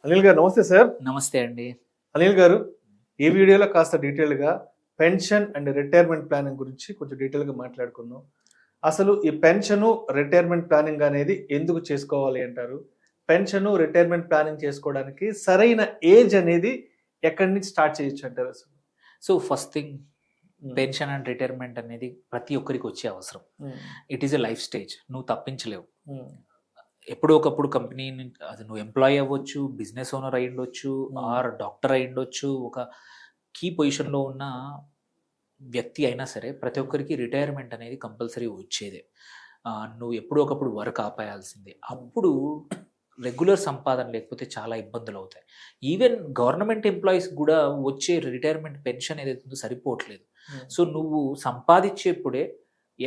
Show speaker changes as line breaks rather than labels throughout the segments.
అనిల్ గారు నమస్తే సార్.
నమస్తే అండి.
అనిల్ గారు, ఈ వీడియోలో కాస్త డీటెయిల్గా పెన్షన్ అండ్ రిటైర్మెంట్ ప్లానింగ్ గురించి కొంచెం డీటెయిల్గా మాట్లాడుకుందాం. అసలు ఈ పెన్షను రిటైర్మెంట్ ప్లానింగ్ అనేది ఎందుకు చేసుకోవాలి అంటారు? పెన్షను రిటైర్మెంట్ ప్లానింగ్ చేసుకోవడానికి సరైన ఏజ్ అనేది ఎక్కడి నుంచి స్టార్ట్ చేయొచ్చు అంటారు అసలు?
So first thing, pension and retirement అనేది ప్రతి ఒక్కరికి వచ్చే అవసరం. It is a life stage, నువ్వు తప్పించలేవు. ఎప్పుడో ఒకప్పుడు కంపెనీ అది నువ్వు ఎంప్లాయీ అవ్వచ్చు, బిజినెస్ ఓనర్ అయి ఉండొచ్చు, ఆర్ డాక్టర్ అయి ఉండొచ్చు, ఒక కీ పొజిషన్లో ఉన్న వ్యక్తి అయినా సరే ప్రతి ఒక్కరికి రిటైర్మెంట్ అనేది కంపల్సరీ వచ్చేదే. నువ్వు ఎప్పుడో ఒకప్పుడు వర్క్ ఆపేయాల్సిందే. అప్పుడు రెగ్యులర్ సంపాదన లేకపోతే చాలా ఇబ్బందులు అవుతాయి. ఈవెన్ గవర్నమెంట్ ఎంప్లాయీస్ కూడా వచ్చే రిటైర్మెంట్ పెన్షన్ ఏదైతుందో సరిపోవట్లేదు. సో నువ్వు సంపాదించేప్పుడే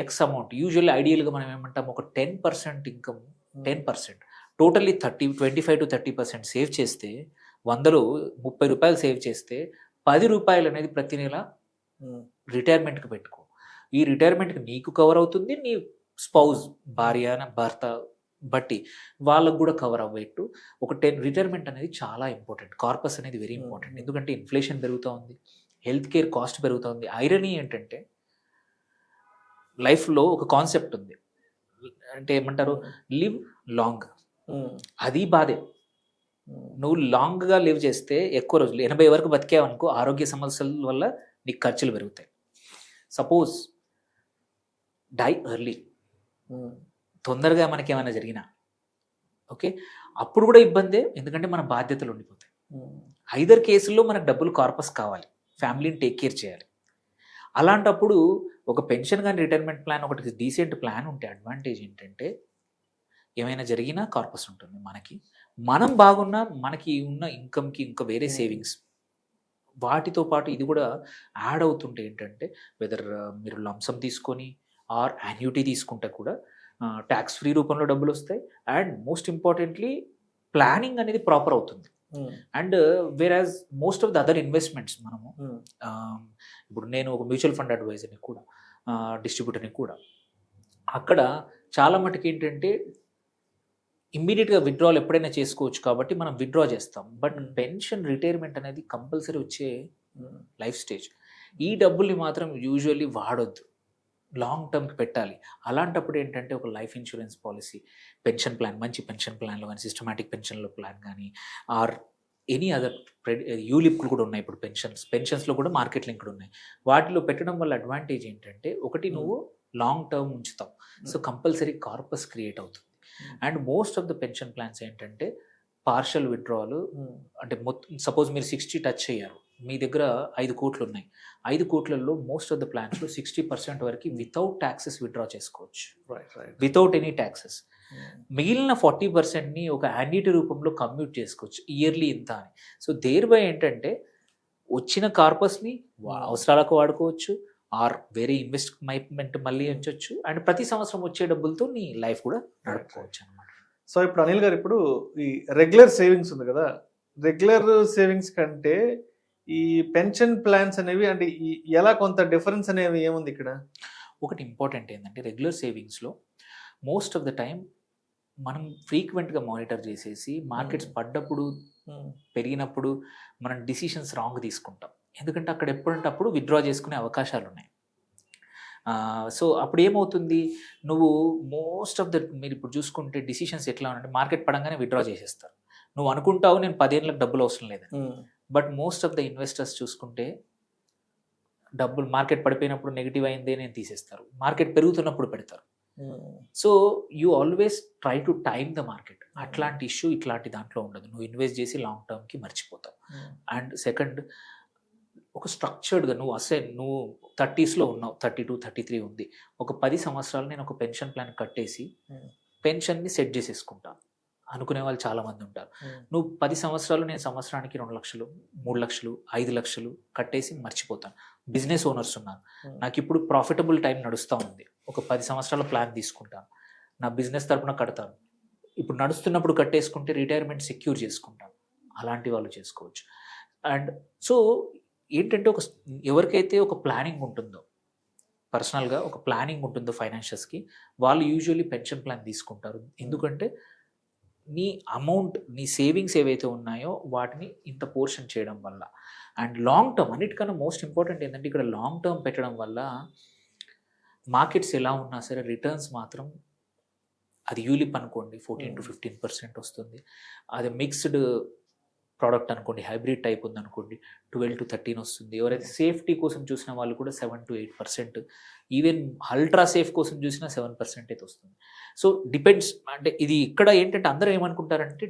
ఎక్స్ అమౌంట్, యూజువల్లీ ఐడియల్గా మనం ఏమంటాం, ఒక 10% ఇన్కమ్, 10% టోటల్లీ 25 to 30% సేవ్ చేస్తే, 100లో 30 రూపాయలు సేవ్ చేస్తే 10 రూపాయలు అనేది ప్రతి నెల రిటైర్మెంట్కి పెట్టుకో. ఈ రిటైర్మెంట్కి నీకు కవర్ అవుతుంది, నీ స్పౌజ్, భార్య భర్త బట్టి వాళ్ళకు కూడా కవర్ అవ్వేట్టు ఒక రిటైర్మెంట్ అనేది చాలా ఇంపార్టెంట్. కార్పస్ అనేది వెరీ ఇంపార్టెంట్. ఎందుకంటే ఇన్ఫ్లేషన్ పెరుగుతూ ఉంది, హెల్త్ కేర్ కాస్ట్ పెరుగుతూ ఉంది. ఐరనీ ఏంటంటే లైఫ్లో ఒక కాన్సెప్ట్ ఉంది, అంటే ఏమంటారు, లివ్ లాంగ్. అది బాధే. నువ్వు లాంగ్గా లివ్ చేస్తే ఎక్కువ రోజులు 80 వరకు బతికావనుకో, ఆరోగ్య సమస్యల వల్ల నీకు ఖర్చులు పెరుగుతాయి. సపోజ్ డై ఎర్లీ, తొందరగా మనకి ఏమైనా జరిగినా ఓకే, అప్పుడు కూడా ఇబ్బందే, ఎందుకంటే మన బాధ్యతలు ఉండిపోతాయి. ఐదర్ కేసుల్లో మనకు డబ్బులు కార్పస్ కావాలి, ఫ్యామిలీని టేక్ కేర్ చేయాలి. అలాంటప్పుడు ఒక పెన్షన్ కానీ రిటైర్మెంట్ ప్లాన్, ఒకటి డీసెంట్ ప్లాన్ ఉంటే అడ్వాంటేజ్ ఏంటంటే ఏమైనా జరిగినా కార్పస్ ఉంటుంది మనకి. మనం బాగున్నా మనకి ఉన్న ఇన్కమ్కి ఇంకా వేరే సేవింగ్స్, వాటితో పాటు ఇది కూడా యాడ్ అవుతుంటే ఏంటంటే, వెదర్ మీరు లంసమ్ తీసుకొని ఆర్ యాన్యుటీ తీసుకుంటే కూడా ట్యాక్స్ ఫ్రీ రూపంలో డబ్బులు వస్తాయి. అండ్ మోస్ట్ ఇంపార్టెంట్లీ ప్లానింగ్ అనేది ప్రాపర్ అవుతుంది. And whereas most of the other investments మనము, ఇప్పుడు నేను ఒక మ్యూచువల్ ఫండ్ అడ్వైజర్ని కూడా, డిస్ట్రిబ్యూటర్ని కూడా, అక్కడ చాలా మటుకు ఏంటంటే ఇమ్మీడియట్గా విత్డ్రాల్ ఎప్పుడైనా చేసుకోవచ్చు కాబట్టి మనం విత్డ్రా చేస్తాం. బట్ పెన్షన్ రిటైర్మెంట్ అనేది కంపల్సరీ వచ్చే లైఫ్ స్టేజ్. ఈ డబ్బుల్ని మాత్రం యూజువల్లీ వాడొద్దు, లాంగ్ టర్మ్కి పెట్టాలి. అలాంటప్పుడు ఏంటంటే ఒక life insurance policy, pension plan, మంచి పెన్షన్ ప్లాన్లో కానీ, సిస్టమాటిక్ పెన్షన్లో ప్లాన్ కానీ, ఆర్ ఎనీ అదర్ యూలిప్లు కూడా ఉన్నాయి ఇప్పుడు పెన్షన్స్లో కూడా మార్కెట్ లింక్డ్ ఉన్నాయి. వాటిలో పెట్టడం వల్ల అడ్వాంటేజ్ ఏంటంటే, ఒకటి నువ్వు లాంగ్ టర్మ్ ఉంచుతావు, సో కంపల్సరీ కార్పస్ క్రియేట్ అవుతుంది. And most of the pension plans ఏంటంటే పార్షల్ విత్డ్రాలు, అంటే మొత్తం సపోజ్ మీరు 60 టచ్ అయ్యారు, మీ దగ్గర 5 కోట్లు ఉన్నాయి. 5 కోట్లలో మోస్ట్ ఆఫ్ ద ప్లాన్స్లో 60% వరకు వితౌట్ ట్యాక్సెస్ విత్డ్రా చేసుకోవచ్చు, వితౌట్ ఎనీ ట్యాక్సెస్. మిగిలిన 40%ని ఒక యాన్యుటీ రూపంలో కమ్యూట్ చేసుకోవచ్చు, ఇయర్లీ ఇంత అని. సో దేర్ బై ఏంటంటే వచ్చిన కార్పస్ని అవసరాలకు వాడుకోవచ్చు, ఆర్ వేరే ఇన్వెస్ట్మెంట్ మళ్ళీ ఉంచవచ్చు, అండ్ ప్రతి సంవత్సరం వచ్చే డబ్బులతో నీ లైఫ్ కూడా నడుపుకోవచ్చు అనమాట.
సో ఇప్పుడు అనిల్ గారు, ఇప్పుడు ఈ రెగ్యులర్ సేవింగ్స్ ఉంది కదా, రెగ్యులర్ సేవింగ్స్ కంటే ఈ పెన్షన్ ప్లాన్స్ అనేవి అంటే ఎలా కొంత డిఫరెన్స్ అనేవి ఏముంది ఇక్కడ?
ఒకటి ఇంపార్టెంట్ ఏంటంటే, రెగ్యులర్ సేవింగ్స్లో మోస్ట్ ఆఫ్ ద టైం మనం ఫ్రీక్వెంట్గా మానిటర్ చేసేసి మార్కెట్స్ పడ్డప్పుడు, పెరిగినప్పుడు మనం డిసిషన్స్ రాంగ్ తీసుకుంటాం. ఎందుకంటే అక్కడ ఎప్పుడంటే అప్పుడు విత్డ్రా చేసుకునే అవకాశాలు ఉన్నాయి. సో అప్పుడు ఏమవుతుంది, నువ్వు మోస్ట్ ఆఫ్ ద, మీరు ఇప్పుడు చూసుకుంటే డిసిషన్స్ ఎట్లా ఉన్నాయంటే, మార్కెట్ పడంగానే విత్డ్రా చేసేస్తారు. నువ్వు అనుకుంటావు నేను 10 ఏళ్ళకి డబ్బులు అవసరం లేదని, but most of the investors చూసుకుంటే డబ్బులు మార్కెట్ పడిపోయినప్పుడు నెగిటివ్ అయిందే నేను తీసేస్తారు, మార్కెట్ పెరుగుతున్నప్పుడు పెడతారు. So you always try to time the market. అట్లాంటి ఇష్యూ ఇట్లాంటి దాంట్లో ఉండదు, నువ్వు ఇన్వెస్ట్ చేసి లాంగ్ టర్మ్కి మర్చిపోతావు. అండ్ సెకండ్, ఒక స్ట్రక్చర్డ్గా నువ్వు 30sలో ఉన్నావు, 32, 33 ఉంది, ఒక 10 సంవత్సరాలు నేను ఒక పెన్షన్ ప్లాన్ కట్టేసి పెన్షన్ని సెట్ చేసేసుకుంటాను అనుకునే వాళ్ళు చాలామంది ఉంటారు. నువ్వు 10 సంవత్సరాలు, నేను సంవత్సరానికి 2 లక్షలు, 3 లక్షలు, 5 లక్షలు కట్టేసి మర్చిపోతాను. బిజినెస్ ఓనర్స్ ఉన్నారు, నాకు ఇప్పుడు ప్రాఫిటబుల్ టైం నడుస్తూ ఉంది, ఒక 10 సంవత్సరాల ప్లాన్ తీసుకుంటాను, నా బిజినెస్ తరపున కడతాను, ఇప్పుడు నడుస్తున్నప్పుడు కట్టేసుకుంటే రిటైర్మెంట్ సెక్యూర్ చేసుకుంటాను. అలాంటి వాళ్ళు చేసుకోవచ్చు. అండ్ సో ఏంటంటే ఎవరికైతే ఒక ప్లానింగ్ ఉంటుందో, పర్సనల్గా ఒక ప్లానింగ్ ఉంటుందో ఫైనాన్షియల్స్కి, వాళ్ళు యూజువల్లీ పెన్షన్ ప్లాన్ తీసుకుంటారు. ఎందుకంటే నీ అమౌంట్, నీ సేవింగ్స్ ఏవైతే ఉన్నాయో వాటిని ఇంత పోర్షన్ చేయడం వల్ల, అండ్ లాంగ్ టర్మ్, అన్నిటికన్నా మోస్ట్ ఇంపార్టెంట్ ఏంటంటే ఇక్కడ లాంగ్ టర్మ్ పెట్టడం వల్ల మార్కెట్స్ ఎలా ఉన్నా సరే రిటర్న్స్ మాత్రం, అది యూలిప్ అనుకోండి 14 to 15% వస్తుంది, అది మిక్స్డ్ ప్రోడక్ట్ అనుకోండి, హైబ్రిడ్ టైప్ ఉంది అనుకోండి 12 to 13 వస్తుంది. ఎవరైతే సేఫ్టీ కోసం చూసిన వాళ్ళు కూడా 7 to 8%, ఈవెన్ అల్ట్రా సేఫ్ కోసం చూసినా 7% అయితే వస్తుంది. సో డిపెండ్స్, అంటే ఇది ఇక్కడ ఏంటంటే అందరూ ఏమనుకుంటారంటే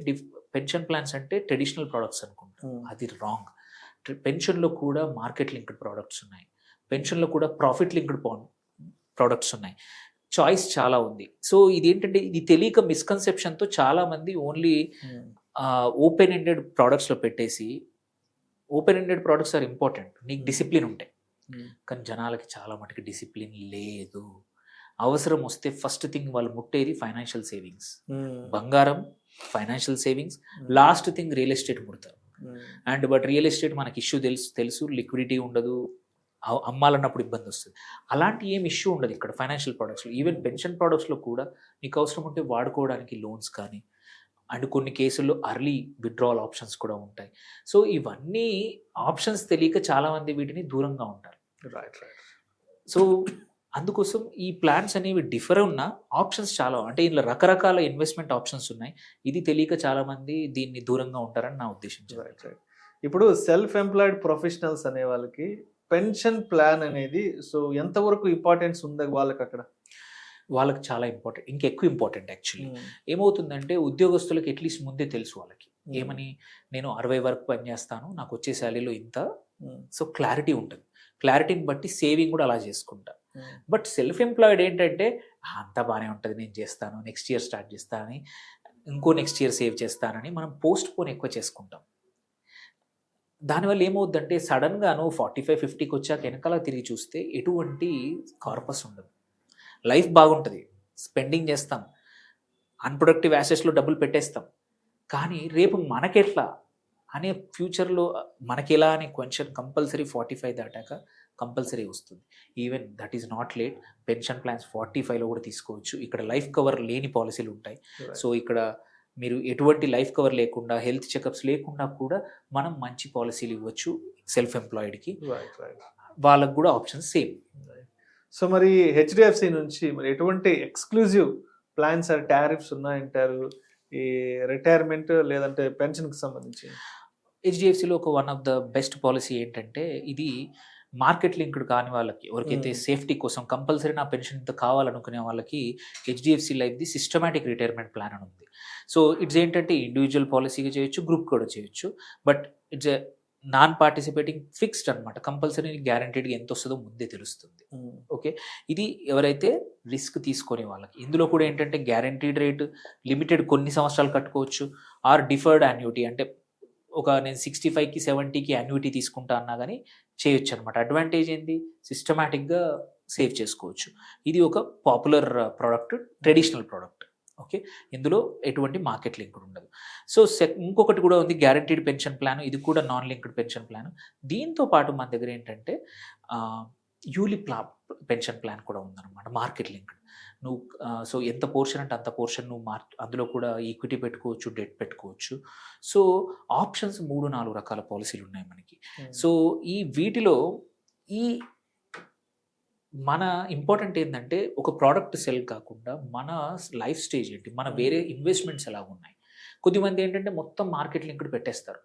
పెన్షన్ ప్లాన్స్ అంటే ట్రెడిషనల్ ప్రోడక్ట్స్ అనుకుంటారు. అది రాంగ్. పెన్షన్లో కూడా మార్కెట్ లింక్డ్ ప్రోడక్ట్స్ ఉన్నాయి, పెన్షన్లో కూడా ప్రాఫిట్ లింక్డ్ ప్రోడక్ట్స్ ఉన్నాయి, చాయిస్ చాలా ఉంది. సో ఇది ఏంటంటే ఇది తెలియక మిస్కన్సెప్షన్తో చాలామంది ఓన్లీ ఓపెన్ ఎండెడ్ ప్రోడక్ట్స్లో పెట్టేసి, open ended products are important, నీకు డిసిప్లిన్ ఉంటాయి, కానీ జనాలకి చాలా మటుకు డిసిప్లిన్ లేదు. అవసరం వస్తే ఫస్ట్ థింగ్ వాళ్ళు ముట్టేది ఫైనాన్షియల్ సేవింగ్స్, బంగారం, financial savings, last thing real estate ముడతారు. అండ్ బట్ రియల్ ఎస్టేట్ మనకి ఇష్యూ తెలుసు, లిక్విడిటీ ఉండదు, అమ్మాలన్నప్పుడు ఇబ్బంది వస్తుంది. అలాంటి ఏం ఇష్యూ ఉండదు ఇక్కడ ఫైనాన్షియల్ ప్రోడక్ట్స్లో. ఈవెన్ పెన్షన్ ప్రోడక్ట్స్లో కూడా నీకు అవసరం ఉంటే వాడుకోవడానికి లోన్స్ కానీ, అండ్ కొన్ని కేసుల్లో అర్లీ విత్డ్రావల్ ఆప్షన్స్ కూడా ఉంటాయి. సో ఇవన్నీ ఆప్షన్స్ తెలియక చాలామంది వీటిని దూరంగా ఉంటారు.
రైట్.
సో అందుకోసం ఈ ప్లాన్స్ అనేవి డిఫర్ ఉన్న ఆప్షన్స్ చాలా, అంటే ఇందులో రకరకాల ఇన్వెస్ట్మెంట్ ఆప్షన్స్ ఉన్నాయి. ఇది తెలియక చాలామంది దీన్ని దూరంగా ఉంటారని నా ఉద్దేశం.
రైట్. ఇప్పుడు సెల్ఫ్ ఎంప్లాయిడ్ ప్రొఫెషనల్స్ అనే వాళ్ళకి పెన్షన్ ప్లాన్ అనేది సో ఎంతవరకు ఇంపార్టెన్స్ ఉంది వాళ్ళకి? అక్కడ
వాళ్ళకి చాలా ఇంపార్టెంట్, ఇంకెక్కువ ఇంపార్టెంట్ యాక్చువల్లీ. ఏమవుతుందంటే ఉద్యోగస్తులకు అట్లీస్ట్ ముందే తెలుసు వాళ్ళకి, ఏమని, నేను 60 వరకు పనిచేస్తాను, నాకు వచ్చే శాలరీలో ఇంత. సో క్లారిటీ ఉంటుంది, క్లారిటీని బట్టి సేవింగ్ కూడా అలా చేసుకుంటా. బట్ సెల్ఫ్ ఎంప్లాయిడ్ ఏంటంటే అంతా బాగానే ఉంటుంది, నేను చేస్తాను, నెక్స్ట్ ఇయర్ స్టార్ట్ చేస్తానని, ఇంకో నెక్స్ట్ ఇయర్ సేవ్ చేస్తానని మనం పోస్ట్ పోన్ ఎక్కువ చేసుకుంటాం. దానివల్ల ఏమవుద్దంటే సడన్గా నువ్వు 45-50కి వచ్చాక వెనకాల తిరిగి చూస్తే ఎటువంటి కార్పస్ ఉండదు, లైఫ్ బాగుంటుంది, స్పెండింగ్ చేస్తాం, అన్ప్రొడక్టివ్ యాసెట్స్లో డబ్బులు పెట్టేస్తాం. కానీ రేపు మనకెట్లా అనే ఫ్యూచర్లో మనకెలా అనే క్వశ్చన్ కంపల్సరీ 45 దాటాక కంపల్సరీ వస్తుంది. Even that is not late, pension plans 45లో కూడా తీసుకోవచ్చు. ఇక్కడ లైఫ్ కవర్ లేని పాలసీలు ఉంటాయి. సో ఇక్కడ మీరు ఎటువంటి లైఫ్ కవర్ లేకుండా, హెల్త్ చెకప్స్ లేకుండా కూడా మనం మంచి పాలసీలు ఇవ్వచ్చు సెల్ఫ్ ఎంప్లాయిడ్కి. వాళ్ళకు కూడా ఆప్షన్స్ సేమ్.
సో మరి హెచ్డిఎఫ్సి నుంచి మరి ఎటువంటి ఎక్స్క్లూజివ్ ప్లాన్స్ ఆర్ టారిఫ్స్ ఉన్నాయంటారు ఈ రిటైర్మెంట్ లేదంటే పెన్షన్కి సంబంధించి?
హెచ్డిఎఫ్సిలో ఒక one of the best policy ఏంటంటే, ఇది మార్కెట్ లింక్డ్ కాని వాళ్ళకి, ఎవరికైతే సేఫ్టీ కోసం కంపల్సరీ నా పెన్షన్ ఇంత కావాలనుకునే వాళ్ళకి హెచ్డిఎఫ్సి లైఫ్ది సిస్టమాటిక్ రిటైర్మెంట్ ప్లాన్ అని ఉంది. సో ఇట్స్ ఏంటంటే ఇండివిజువల్ పాలసీగా చేయొచ్చు, గ్రూప్ కూడా చేయొచ్చు, but it's a non participating fixed అనమాట. కంపల్సరీ గ్యారంటీడ్గా ఎంత వస్తుందో ముందే తెలుస్తుంది. ఓకే, ఇది ఎవరైతే రిస్క్ తీసుకునే వాళ్ళకి. ఇందులో కూడా ఏంటంటే గ్యారంటీడ్ రేట్ లిమిటెడ్, కొన్ని సంవత్సరాలు కట్టుకోవచ్చు, ఆర్ డిఫర్డ్ యాన్యుటీ, అంటే ఒక నేను 65కి 70కి యాన్యుటీ తీసుకుంటా అన్నా కానీ చేయొచ్చు అనమాట. అడ్వాంటేజ్ ఏంది, సిస్టమాటిక్గా సేవ్ చేసుకోవచ్చు. ఇది ఒక popular product, traditional product. Okay, ఇందులో ఎటువంటి మార్కెట్ లింక్ ఉండదు. సో ఇంకొకటి కూడా ఉంది గ్యారంటీడ్ పెన్షన్ ప్లాన్, ఇది కూడా నాన్ లింక్డ్ పెన్షన్ ప్లాన్. దీంతో పాటు మన దగ్గర ఏంటంటే యూలిప్ పెన్షన్ ప్లాన్ కూడా ఉందన్నమాట, మార్కెట్ లింక్డ్. నువ్వు సో ఎంత పోర్షన్ అంటే అంత పోర్షన్ నువ్వు అందులో కూడా ఈక్విటీ పెట్టుకోవచ్చు, డెట్ పెట్టుకోవచ్చు. సో ఆప్షన్స్ 3-4 రకాల పాలసీలు ఉన్నాయి మనకి. సో వీటిలో మన ఇంపార్టెంట్ ఏంటంటే ఒక ప్రోడక్ట్ సెల్ కాకుండా మన లైఫ్ స్టేజ్ ఏంటి, మన వేరే ఇన్వెస్ట్మెంట్స్ ఎలా ఉన్నాయి. కొద్దిమంది ఏంటంటే మొత్తం మార్కెట్ లింక్డ్ పెట్టేస్తారు,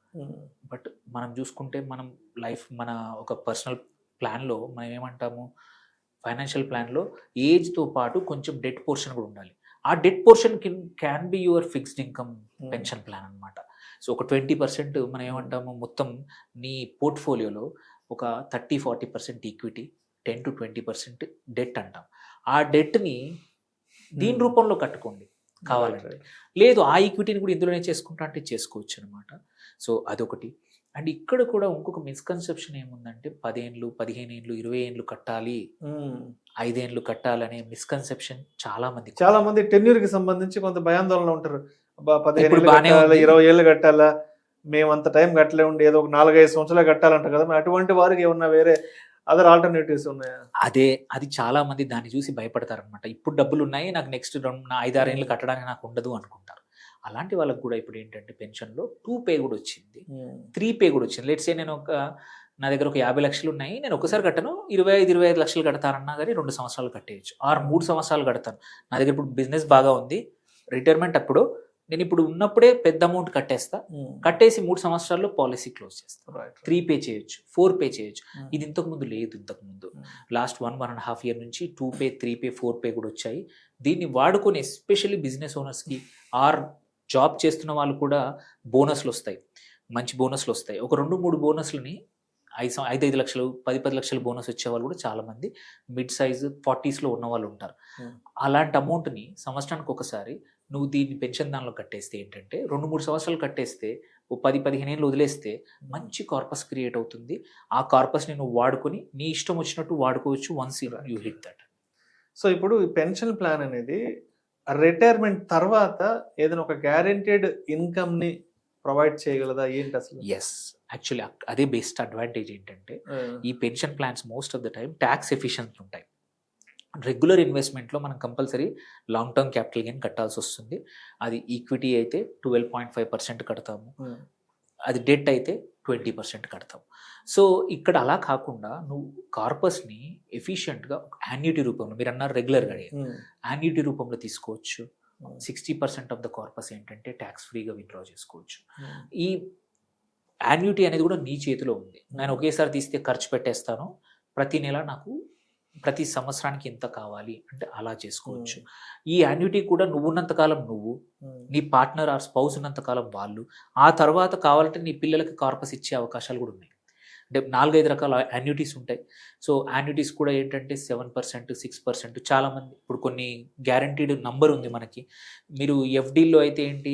బట్ మనం చూసుకుంటే మనం లైఫ్, మన ఒక పర్సనల్ ప్లాన్లో మనం ఏమంటాము, ఫైనాన్షియల్ ప్లాన్లో ఏజ్తో పాటు కొంచెం డెట్ పోర్షన్ కూడా ఉండాలి. ఆ debt portion can be your fixed income pension plan అనమాట. సో ఒక 20% మనం ఏమంటాము, మొత్తం నీ పోర్ట్ఫోలియోలో ఒక 30-40% ఈక్విటీ, 10 to 20% డెట్ అంటాం. ఆ డెట్ని దీని రూపంలో కట్టుకోండి కావాలంటే, లేదు ఆ ఈక్విటీని కూడా ఇందులోనే చేసుకుంటా అంటే చేసుకోవచ్చు అనమాట. సో అదొకటి. అండ్ ఇక్కడ కూడా ఇంకొక మిస్కన్సెప్షన్ ఏముందంటే 10 ఏళ్ళు, 15 ఏళ్ళు, 20 ఏళ్ళు కట్టాలి, 5 ఏళ్ళు కట్టాలనే మిస్కన్సెప్షన్ చాలా మంది
టెన్యూర్కి సంబంధించి కొంత భయాందోళన ఉంటారు. 15 ఏళ్ళు కట్టాలా, 20 ఏళ్ళు కట్టాలా, మేము అంత టైం కట్టలేముండి, ఏదో ఒక 4-5 సంవత్సరాలు కట్టాలంట కదా. అటువంటి వారికి ఏమన్నా వేరే అదర్ ఆల్టర్నేటివ్స్ ఉన్నాయా?
అది చాలా మంది దాన్ని చూసి భయపడతారు అనమాట. ఇప్పుడు డబ్బులు ఉన్నాయి, నాకు నెక్స్ట్ 5-6 ఏళ్ళు కట్టడానికి నాకు ఉండదు అనుకుంటారు. అలాంటి వాళ్ళకి కూడా ఇప్పుడు ఏంటంటే పెన్షన్లో 2 పే కూడా వచ్చింది, 3 పే కూడా వచ్చింది. లెట్స్ సే నా దగ్గర ఒక 50 లక్షలు ఉన్నాయి, నేను ఒకసారి కట్టను, 25 లక్షలు కడతానన్నా కానీ 2 సంవత్సరాలు కట్టేయచ్చు, 3 సంవత్సరాలు కడతాను. నా దగ్గర ఇప్పుడు బిజినెస్ బాగా ఉంది, రిటైర్మెంట్ అప్పుడు నేను ఇప్పుడు ఉన్నప్పుడే పెద్ద అమౌంట్ కట్టేసి 3 సంవత్సరాల్లో పాలసీ క్లోజ్ చేస్తాను. 3 పే చేయొచ్చు, 4 పే చేయొచ్చు. ఇది ఇంతకుముందు లేదు. ఇంతకుముందు లాస్ట్ 1.5 year నుంచి 2 పే, 3 పే, 4 పే కూడా వచ్చాయి. దీన్ని వాడుకొని ఎస్పెషల్లీ బిజినెస్ ఓనర్స్కి ఆర్ జాబ్ చేస్తున్న వాళ్ళు కూడా బోనస్లు వస్తాయి, మంచి బోనస్లు వస్తాయి. ఒక 2-3 బోనస్లని 5 లక్షలు, 10 లక్షలు బోనస్ వచ్చే వాళ్ళు కూడా చాలామంది మిడ్ సైజ్ 40sలో ఉన్న వాళ్ళు ఉంటారు. అలాంటి అమౌంట్ని సంవత్సరానికి ఒకసారి నువ్వు దీన్ని పెన్షన్ దానిలో కట్టేస్తే ఏంటంటే 2-3 సంవత్సరాలు కట్టేస్తే ఓ 10-15 ఏళ్ళు వదిలేస్తే మంచి కార్పస్ క్రియేట్ అవుతుంది. ఆ కార్పస్ని నువ్వు వాడుకొని నీ ఇష్టం వచ్చినట్టు వాడుకోవచ్చు once you hit that.
So ఇప్పుడు ఈ పెన్షన్ ప్లాన్ అనేది రిటైర్మెంట్ తర్వాత ఏదైనా ఒక గ్యారెంటెడ్ ఇన్కమ్ ని ప్రొవైడ్ చేయగలదా ఏంటి అసలు?
ఎస్, యాక్చువల్లీ అదే బెస్ట్ అడ్వాంటేజ్ ఏంటంటే ఈ pension plans most of the time tax efficient ఉంటాయి. రెగ్యులర్ ఇన్వెస్ట్మెంట్లో మనం compulsory long term capital gain కట్టాల్సి వస్తుంది. అది ఈక్విటీ అయితే 12.5% కడతాము, అది డెట్ అయితే 20% కడతాము. సో ఇక్కడ అలా కాకుండా నువ్వు కార్పస్ని ఎఫిషియెంట్గా యాన్యుటీ రూపంలో, మీరు అన్నారు రెగ్యులర్గా, యాన్యుటీ రూపంలో తీసుకోవచ్చు. 60% ఆఫ్ ద కార్పస్ ఏంటంటే ట్యాక్స్ ఫ్రీగా విత్డ్రా చేసుకోవచ్చు. ఈ యాన్యుటీ అనేది కూడా నీ చేతిలో ఉంది. నేను ఒకేసారి తీస్తే ఖర్చు పెట్టేస్తాను, ప్రతి నెల నాకు ప్రతి సంవత్సరానికి ఎంత కావాలి అంటే అలా చేసుకోవచ్చు. ఈ యాన్యుటీ కూడా నువ్వు ఉన్నంతకాలం నువ్వు, నీ పార్ట్నర్ ఆర్ స్పౌస్ ఉన్నంతకాలం వాళ్ళు, ఆ తర్వాత కావాలంటే నీ పిల్లలకి కార్పస్ ఇచ్చే అవకాశాలు కూడా ఉన్నాయి. అంటే 4-5 రకాల యాన్యుటీస్ ఉంటాయి. సో యాన్యుటీస్ కూడా ఏంటంటే 7%, 6%, చాలామంది ఇప్పుడు కొన్ని గ్యారంటీడ్ నంబర్ ఉంది మనకి. మీరు ఎఫ్డీలో అయితే ఏంటి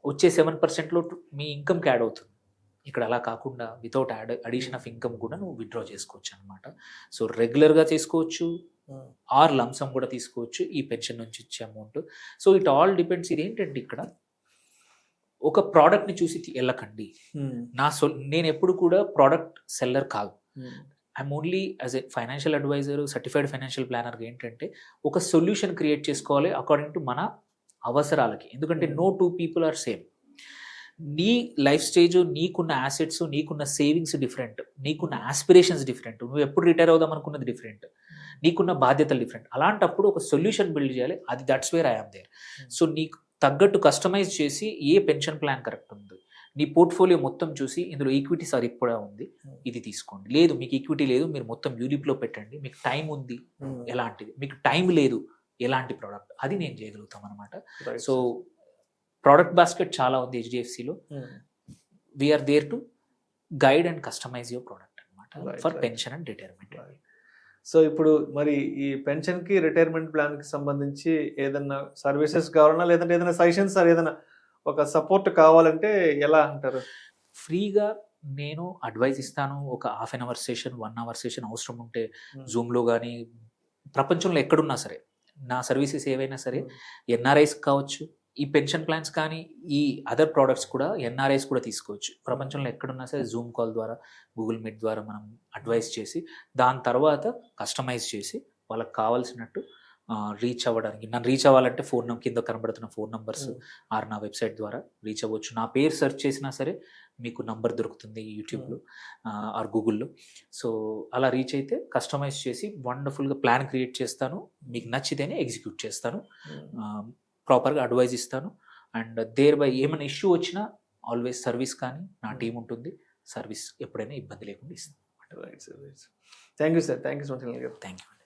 వచ్చే 7%లో మీ ఇన్కమ్కి యాడ్ అవుతుంది. ఇక్కడ అలా కాకుండా వితౌట్ అడిషన్ ఆఫ్ ఇన్కమ్ కూడా నువ్వు విత్డ్రా చేసుకోవచ్చు అనమాట. సో రెగ్యులర్గా చేసుకోవచ్చు ఆర్ లంసమ్ కూడా తీసుకోవచ్చు ఈ పెన్షన్ నుంచి ఇచ్చే amount. So it all depends. ఇది ఏంటంటే ఇక్కడ ఒక ప్రోడక్ట్ని చూసి వెళ్ళకండి. నేను ఎప్పుడు కూడా ప్రోడక్ట్ సెల్లర్ కాదు. I'm only as a financial adviser, certified financial ప్లానర్గా ఏంటంటే ఒక సొల్యూషన్ క్రియేట్ చేసుకోవాలి అకార్డింగ్ టు మన అవసరాలకి. ఎందుకంటే నో 2 people ఆర్ సేమ్. నీ లైఫ్ స్టేజ్, నీకున్న యాసెట్స్, నీకున్న సేవింగ్స్ డిఫరెంట్, నీకున్న ఆస్పిరేషన్స్ డిఫరెంట్, నువ్వు ఎప్పుడు రిటైర్ అవుదాం అనుకున్నది డిఫరెంట్, నీకున్న బాధ్యతలు డిఫరెంట్. అలాంటప్పుడు ఒక సొల్యూషన్ బిల్డ్ చేయాలి. అది that's where I'm there. So నీకు తగ్గట్టు కస్టమైజ్ చేసి ఏ పెన్షన్ ప్లాన్ కరెక్ట్ ఉంది, నీ పోర్ట్ఫోలియో మొత్తం చూసి ఇందులో ఈక్విటీ సరిపడా ఉంది, ఇది తీసుకోండి. లేదు మీకు ఈక్విటీ లేదు, మీరు మొత్తం యూనిప్లో పెట్టండి. మీకు టైం ఉంది, ఎలాంటిది, మీకు టైం లేదు, ఎలాంటి ప్రోడక్ట్, అది నేను చేయగలుగుతాం అనమాట. సో ప్రోడక్ట్ బాస్కెట్ చాలా ఉంది హెచ్డిఎఫ్సిలో. We're there to guide and customise your product అనమాట for pension and retirement.
So ఇప్పుడు మరి ఈ పెన్షన్కి రిటైర్మెంట్ ప్లాన్కి సంబంధించి ఏదైనా సర్వీసెస్ కావాలన్నా, లేదంటే ఏదైనా సజెషన్స్ సార్, ఏదైనా ఒక సపోర్ట్ కావాలంటే ఎలా అంటారు?
ఫ్రీగా నేను అడ్వైస్ ఇస్తాను. ఒక half an hour session, 1 hour session అవసరం ఉంటే జూమ్లో కానీ, ప్రపంచంలో ఎక్కడున్నా సరే నా సర్వీసెస్ ఏవైనా సరే, ఎన్ఆర్ఐస్ కావచ్చు, ఈ పెన్షన్ ప్లాన్స్ కానీ ఈ అదర్ ప్రోడక్ట్స్ కూడా ఎన్ఆర్ఐస్ కూడా తీసుకోవచ్చు. ప్రపంచంలో ఎక్కడున్నా సరే జూమ్ కాల్ ద్వారా, గూగుల్ మీట్ ద్వారా మనం అడ్వైస్ చేసి దాని తర్వాత కస్టమైజ్ చేసి వాళ్ళకి కావాల్సినట్టు రీచ్ అవ్వడానికి, నన్ను రీచ్ అవ్వాలంటే కింద కనబడుతున్న ఫోన్ నంబర్స్ ఆర్ నా వెబ్సైట్ ద్వారా రీచ్ అవ్వచ్చు. నా పేరు సెర్చ్ చేసినా సరే మీకు నంబర్ దొరుకుతుంది యూట్యూబ్లో ఆర్ గూగుల్లో. సో అలా రీచ్ అయితే కస్టమైజ్ చేసి వండర్ఫుల్గా ప్లాన్ క్రియేట్ చేస్తాను. మీకు నచ్చితేనే ఎగ్జిక్యూట్ చేస్తాను, ప్రాపర్గా అడ్వైజ్ ఇస్తాను. అండ్ దేర్ బై ఏమైనా ఇష్యూ వచ్చినా ఆల్వేస్ సర్వీస్ కానీ నా టీం ఉంటుంది, సర్వీస్ ఎప్పుడైనా ఇబ్బంది లేకుండా ఇస్తాను.
Thank you sir, thank you so much.
Thank you.